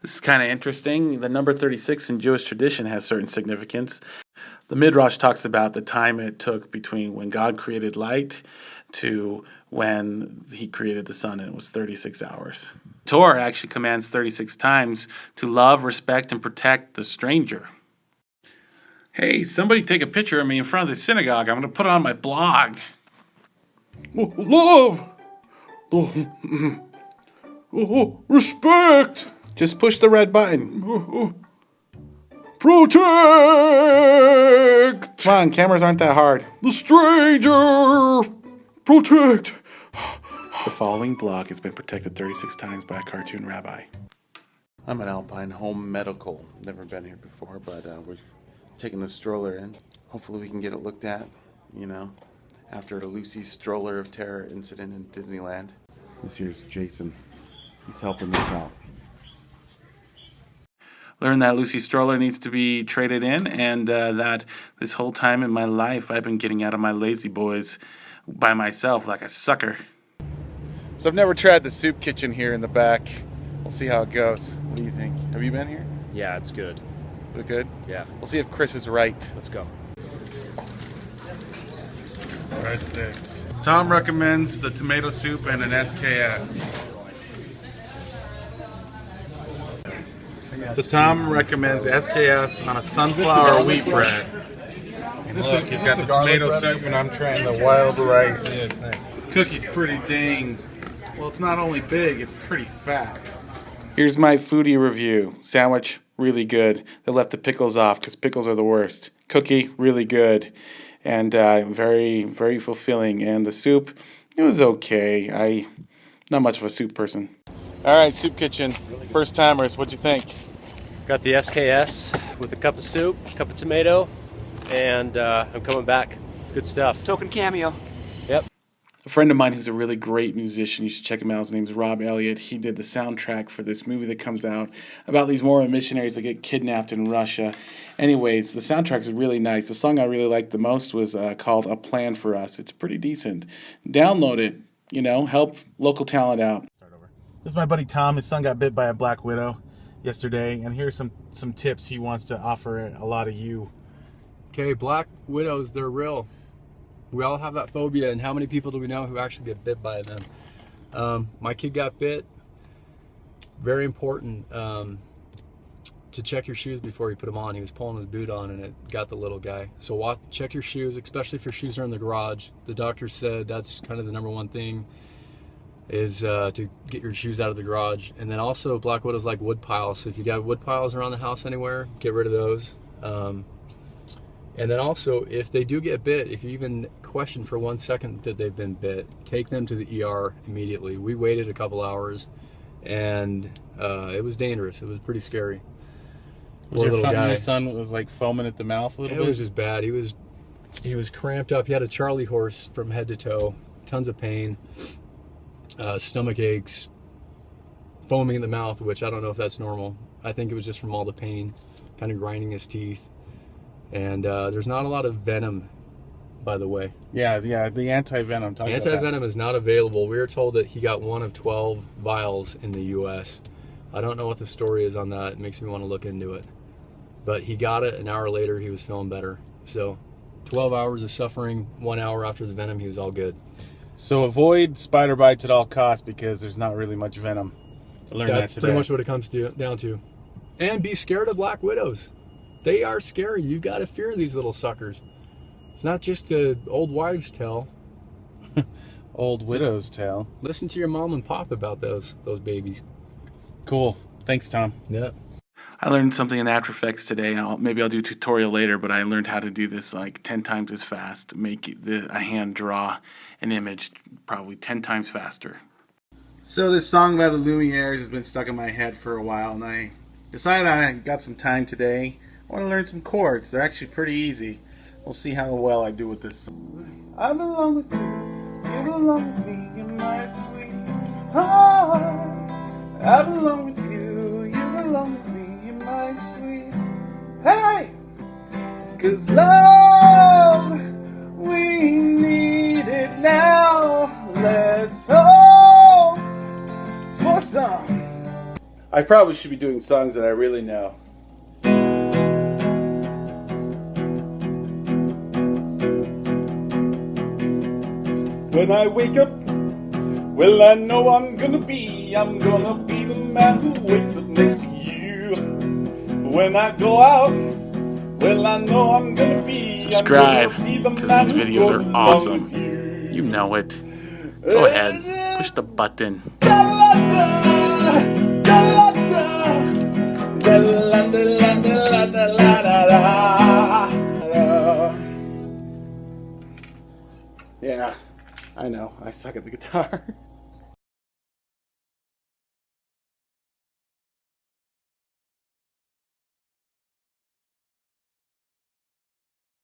This is kind of interesting. The number 36 in Jewish tradition has certain significance. The Midrash talks about the time it took between when God created light to when he created the sun, and it was 36 hours. Torah actually commands 36 times to love, respect, and protect the stranger. Hey, somebody take a picture of me in front of the synagogue. I'm going to put it on my blog. Love! Respect! Just push the red button. Protect! Come on, cameras aren't that hard. The stranger! Protect! The following blog has been protected 36 times by a cartoon rabbi. I'm at Alpine Home Medical. Never been here before, but we're taking the stroller in. Hopefully we can get it looked at, after the Lucy Stroller of Terror incident in Disneyland. This here's Jason. He's helping us out. Learned that Lucy Stroller needs to be traded in, and that this whole time in my life I've been getting out of my lazy boys by myself like a sucker. So I've never tried the soup kitchen here in the back. We'll see how it goes. What do you think? Have you been here? Yeah, it's good. Is it good? Yeah. We'll see if Chris is right. Let's go. Breadsticks. Tom recommends the tomato soup and an SKS. So Tom recommends SKS on a sunflower wheat bread. And look, he's got the tomato soup and I'm trying the wild rice. This cookie's pretty dang, well, it's not only big, it's pretty fat. Here's my foodie review. Sandwich, really good. They left the pickles off because pickles are the worst. Cookie, really good. And very, very fulfilling. And the soup, it was okay. I'm not much of a soup person. All right, Soup Kitchen. First timers, what'd you think? Got the SKS with a cup of soup, cup of tomato, and I'm coming back. Good stuff. Token cameo. Yep. A friend of mine who's a really great musician, you should check him out. His name's Rob Elliott. He did the soundtrack for this movie that comes out about these Mormon missionaries that get kidnapped in Russia. Anyways, the soundtrack is really nice. The song I really liked the most was called A Plan for Us. It's pretty decent. Download it, help local talent out. This is my buddy Tom. His son got bit by a black widow yesterday, and here's some tips he wants to offer a lot of you. Okay, black widows, they're real. We all have that phobia, and how many people do we know who actually get bit by them? My kid got bit. Very important to check your shoes before you put them on. He was pulling his boot on and it got the little guy. So check your shoes, especially if your shoes are in the garage. The doctor said that's kind of the number one thing is to get your shoes out of the garage. And then also black widows like wood piles. So if you got wood piles around the house anywhere, get rid of those. And then also, if they do get bit, if you even question for 1 second that they've been bit, take them to the ER immediately. We waited a couple hours, and it was dangerous. It was pretty scary. Was your son was like foaming at the mouth a little bit? It was just bad. He was cramped up. He had a Charlie horse from head to toe. Tons of pain, stomach aches, foaming in the mouth, which I don't know if that's normal. I think it was just from all the pain, kind of grinding his teeth. And there's not a lot of venom, by the way. Yeah, the anti-venom. Anti-venom is not available. We were told that he got 1 of 12 vials in the U.S. I don't know what the story is on that. It makes me want to look into it. But he got it. An hour later, he was feeling better. So 12 hours of suffering, 1 hour after the venom, he was all good. So avoid spider bites at all costs because there's not really much venom. I learned That's that today. pretty much what it comes down to. And be scared of black widows. They are scary. You've got to fear these little suckers. It's not just an old wives' tale. Old widow's tale. Listen to your mom and pop about those babies. Cool. Thanks, Tom. Yeah. I learned something in After Effects today. Maybe I'll do a tutorial later, but I learned how to do this like 10 times as fast. Make a hand draw an image probably 10 times faster. So this song by the Lumieres has been stuck in my head for a while, and I decided I got some time today. I want to learn some chords. They're actually pretty easy. We'll see how well I do with this. I belong with you. You belong with me. You're my sweetheart. I belong with you. You belong with me. You're my sweet. Hey! 'Cause love, we need it now. Let's hope for some. I probably should be doing songs that I really know. When I wake up, well, I know I'm gonna be the man who wakes up next to you. When I go out, well, I know I'm gonna be Subscribe, the because man these who videos goes are along awesome. with you. You know it. Go ahead, push the button. Yeah, I know. I suck at the guitar.